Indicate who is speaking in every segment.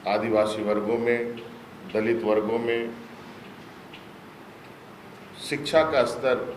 Speaker 1: आदिवासी वर्गों में, दलित वर्गों में शिक्षा का स्तर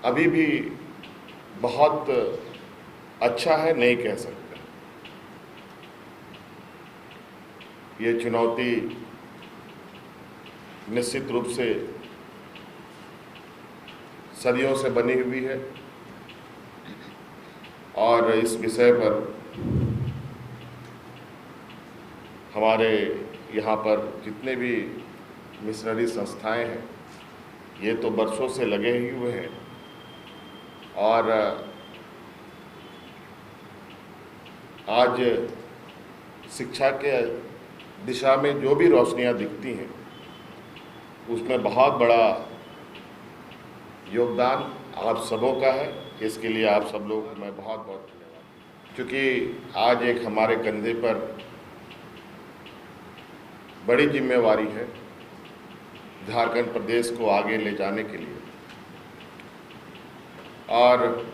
Speaker 1: अभी भी बहुत अच्छा है, नहीं कह सकते। ये चुनौती निश्चित रूप से सदियों से बनी हुई है और इस विषय पर हमारे यहाँ पर जितने भी मिशनरी संस्थाएं हैं ये तो वर्षों से लगे ही हुए हैं और आज शिक्षा के दिशा में जो भी रोशनियां दिखती हैं उसमें बहुत बड़ा योगदान आप सबों का है। इसके लिए आप सब लोग मैं बहुत बहुत धन्यवाद, क्योंकि आज एक हमारे कंधे पर बड़ी जिम्मेवारी है झारखंड प्रदेश को आगे ले जाने के लिए। और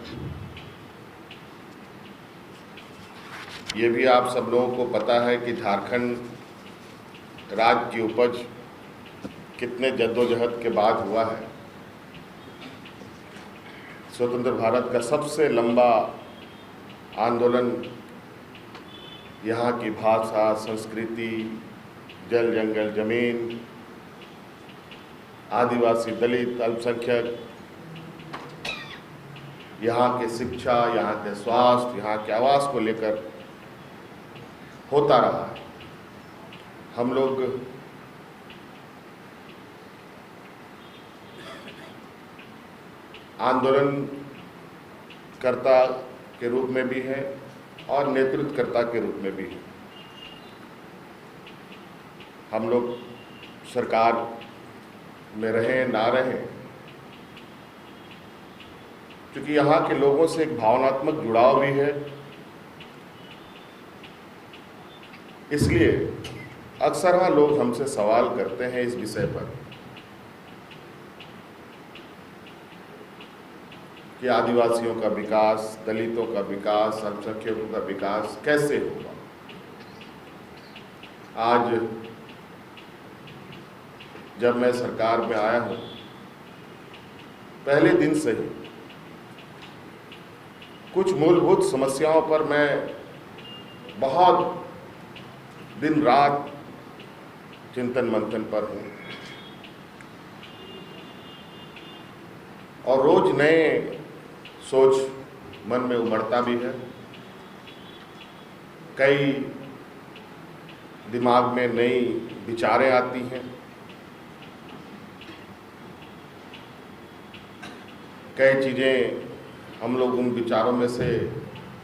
Speaker 1: ये भी आप सब लोगों को पता है कि झारखंड राज्य की उपज कितने जद्दोजहद के बाद हुआ है। स्वतंत्र भारत का सबसे लंबा आंदोलन यहाँ की भाषा, संस्कृति, जल जंगल जमीन, आदिवासी, दलित, अल्पसंख्यक, यहाँ के शिक्षा, यहाँ के स्वास्थ्य, यहाँ के आवास को लेकर होता रहा है। हम लोग आंदोलनकर्ता के रूप में भी हैं और नेतृत्वकर्ता के रूप में भी हैं। हम लोग सरकार में रहें ना रहें, क्योंकि यहाँ के लोगों से एक भावनात्मक जुड़ाव भी है, इसलिए अक्सर हाँ लोग हमसे सवाल करते हैं इस विषय पर कि आदिवासियों का विकास, दलितों का विकास, अल्पसंख्यकों का विकास कैसे होगा। आज जब मैं सरकार में आया हूं, पहले दिन से ही कुछ मूलभूत समस्याओं पर मैं बहुत दिन रात चिंतन मंथन पर हूं और रोज नए सोच मन में उमड़ता भी है। कई दिमाग में नई विचारें आती हैं, कई चीज़ें हम लोग उन विचारों में से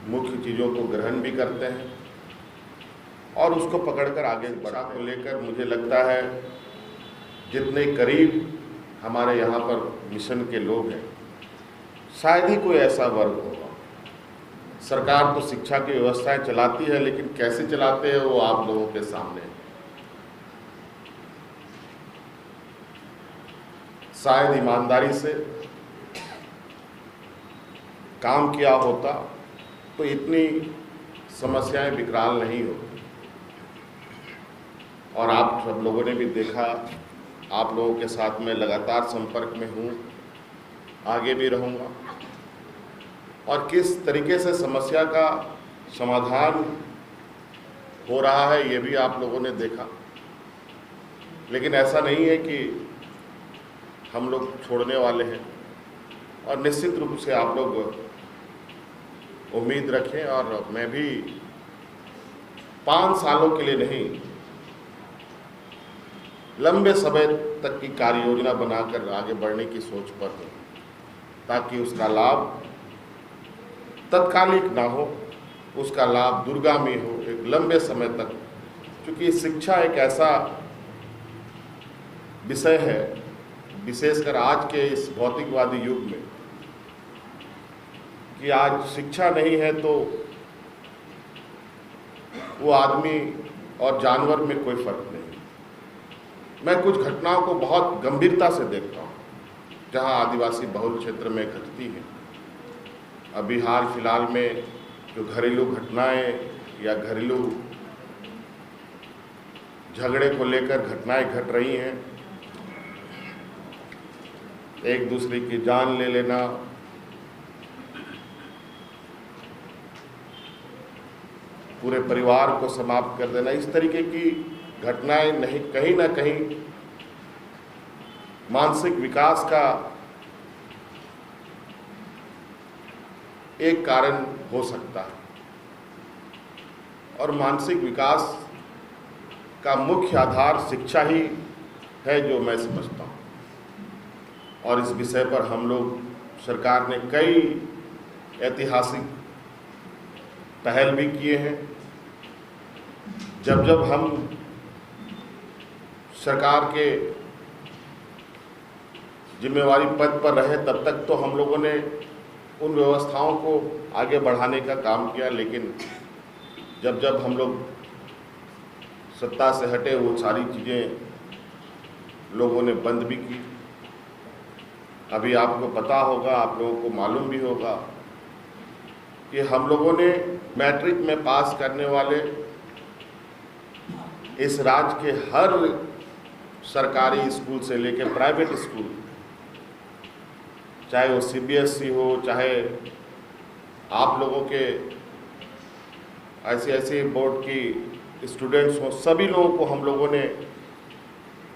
Speaker 1: मुख्य चीज़ों को ग्रहण भी करते हैं और उसको पकड़कर आगे बढ़ा को लेकर मुझे लगता है जितने करीब हमारे यहाँ पर मिशन के लोग हैं, शायद ही कोई ऐसा वर्ग होगा। सरकार तो शिक्षा की व्यवस्थाएं चलाती है, लेकिन कैसे चलाते हैं वो आप लोगों के सामने है। शायद ईमानदारी से काम किया होता तो इतनी समस्याएं विकराल नहीं होती। और आप सब लोगों ने भी देखा, आप लोगों के साथ मैं लगातार संपर्क में हूँ, आगे भी रहूँगा और किस तरीके से समस्या का समाधान हो रहा है ये भी आप लोगों ने देखा। लेकिन ऐसा नहीं है कि हम लोग छोड़ने वाले हैं और निश्चित रूप से आप लोग उम्मीद रखें। और मैं भी 5 सालों के लिए नहीं, लंबे समय तक की कार्य योजना बनाकर आगे बढ़ने की सोच पर हूँ, ताकि उसका लाभ तत्कालिक ना हो, उसका लाभ दूरगामी हो, एक लंबे समय तक। क्योंकि शिक्षा एक ऐसा विषय है, विशेषकर आज के इस भौतिकवादी युग में, कि आज शिक्षा नहीं है तो वो आदमी और जानवर में कोई फर्क नहीं। मैं कुछ घटनाओं को बहुत गंभीरता से देखता हूँ जहाँ आदिवासी बहुल क्षेत्र में घटती हैं। अभी हाल फिलहाल में जो घरेलू घटनाएं या घरेलू झगड़े को लेकर घटनाएं घट रही हैं, एक दूसरे की जान ले लेना, पूरे परिवार को समाप्त कर देना, इस तरीके की घटनाएं नहीं कहीं ना कहीं मानसिक विकास का एक कारण हो सकता है। और मानसिक विकास का मुख्य आधार शिक्षा ही है, जो मैं समझता हूँ। और इस विषय पर हम लोग, सरकार ने कई ऐतिहासिक पहल भी किए हैं। जब जब हम सरकार के जिम्मेवारी पद पर रहे, तब तक तो हम लोगों ने उन व्यवस्थाओं को आगे बढ़ाने का काम किया, लेकिन जब जब हम लोग सत्ता से हटे, वो सारी चीज़ें लोगों ने बंद भी की। अभी आपको पता होगा, आप लोगों को मालूम भी होगा कि हम लोगों ने मैट्रिक में पास करने वाले इस राज्य के हर सरकारी स्कूल से लेकर प्राइवेट स्कूल, चाहे वो सीबीएसई हो, चाहे आप लोगों के ऐसे बोर्ड की स्टूडेंट्स हो, सभी लोगों को हम लोगों ने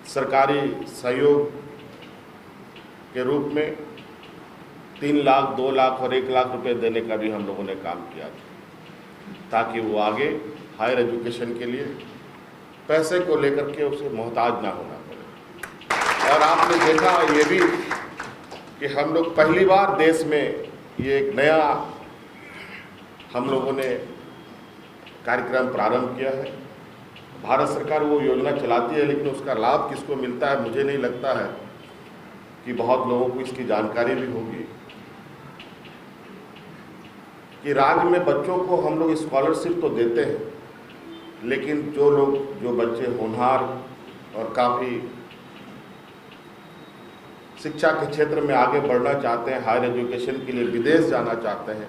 Speaker 1: सरकारी सहयोग के रूप में 3 लाख, 2 लाख और 1 लाख रुपए देने का भी हम लोगों ने काम किया, ताकि वो आगे हायर एजुकेशन के लिए पैसे को लेकर के उसे मोहताज ना होना पड़े। और आपने देखा ये भी कि हम लोग पहली बार देश में ये एक नया हम लोगों ने कार्यक्रम प्रारंभ किया है। भारत सरकार वो योजना चलाती है, लेकिन उसका लाभ किसको मिलता है, मुझे नहीं लगता है कि बहुत लोगों को इसकी जानकारी भी होगी कि राज्य में बच्चों को हम लोग स्कॉलरशिप तो देते हैं, लेकिन जो बच्चे होनहार और काफ़ी शिक्षा के क्षेत्र में आगे बढ़ना चाहते हैं, हायर एजुकेशन के लिए विदेश जाना चाहते हैं,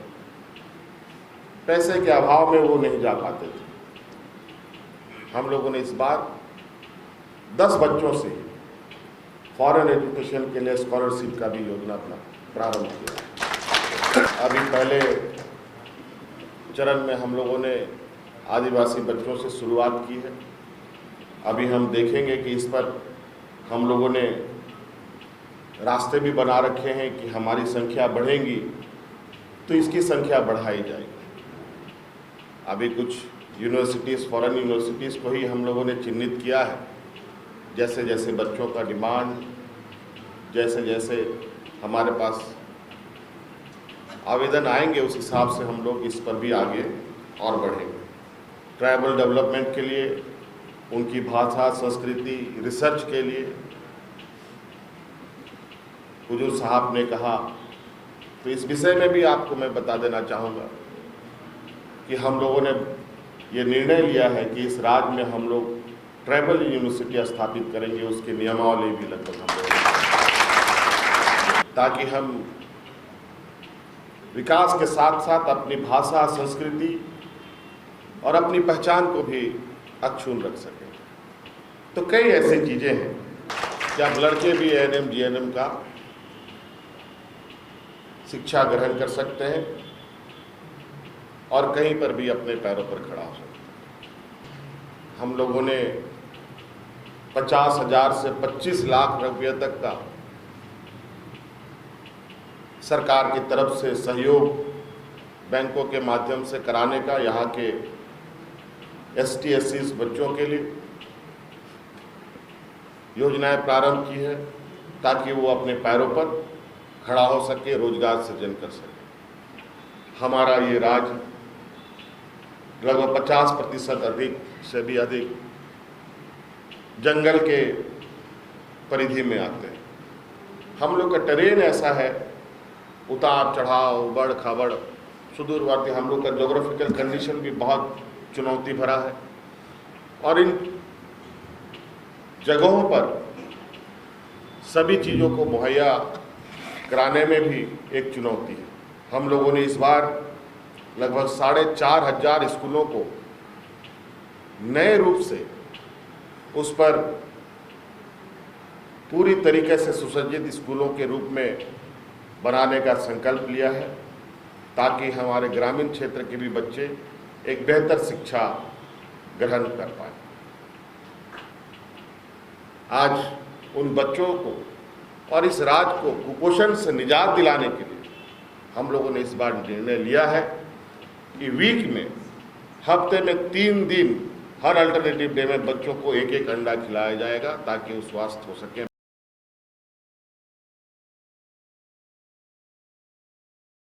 Speaker 1: पैसे के अभाव में वो नहीं जा पाते थे। हम लोगों ने इस बार 10 बच्चों से फॉरेन एजुकेशन के लिए स्कॉलरशिप का भी योजना प्रारंभ किया। अभी पहले चरण में हम लोगों ने आदिवासी बच्चों से शुरुआत की है। अभी हम देखेंगे कि इस पर हम लोगों ने रास्ते भी बना रखे हैं कि हमारी संख्या बढ़ेगी तो इसकी संख्या बढ़ाई जाएगी। अभी कुछ यूनिवर्सिटीज़, फॉरेन यूनिवर्सिटीज़ को ही हम लोगों ने चिन्हित किया है। जैसे जैसे बच्चों का डिमांड, जैसे जैसे हमारे पास आवेदन आएंगे, उस हिसाब से हम लोग इस पर भी आगे और बढ़ेंगे। ट्राइबल डेवलपमेंट के लिए, उनकी भाषा, संस्कृति, रिसर्च के लिए हुजूर साहब ने कहा, तो इस विषय में भी आपको मैं बता देना चाहूँगा कि हम लोगों ने ये निर्णय लिया है कि इस राज्य में हम लोग ट्राइबल यूनिवर्सिटी स्थापित करेंगे। उसके नियमावली भी लगभग हम लोग, ताकि हम विकास के साथ साथ अपनी भाषा, संस्कृति और अपनी पहचान को भी अक्षुण्ण रख सकें। तो कई ऐसी चीज़ें हैं कि अब लड़के भी एएनएम, जीएनएम का शिक्षा ग्रहण कर सकते हैं और कहीं पर भी अपने पैरों पर खड़ा हो सकते हैं। हम लोगों ने 50,000 से 25 लाख रुपये तक का सरकार की तरफ से सहयोग बैंकों के माध्यम से कराने का यहाँ के ST SC बच्चों के लिए योजनाएं प्रारंभ की है, ताकि वो अपने पैरों पर खड़ा हो सके, रोजगार सृजन कर सके। हमारा ये राज्य लगभग 50% अधिक से भी अधिक जंगल के परिधि में आते हैं। हम लोग का टेरेन ऐसा है, उतार चढ़ाव, उबड़ खाबड़, सुदूरवर्ती, हम लोग का जोग्राफिकल कंडीशन भी बहुत चुनौती भरा है और इन जगहों पर सभी चीज़ों को मुहैया कराने में भी एक चुनौती है। हम लोगों ने इस बार लगभग 4,500 स्कूलों को नए रूप से उस पर पूरी तरीके से सुसज्जित स्कूलों के रूप में बनाने का संकल्प लिया है, ताकि हमारे ग्रामीण क्षेत्र के भी बच्चे एक बेहतर शिक्षा ग्रहण कर पाए। आज उन बच्चों को और इस राज्य को कुपोषण से निजात दिलाने के लिए हम लोगों ने इस बार निर्णय लिया है कि वीक में, हफ्ते में 3 दिन हर अल्टरनेटिव डे में बच्चों को एक अंडा खिलाया जाएगा, ताकि वो स्वस्थ हो सकें।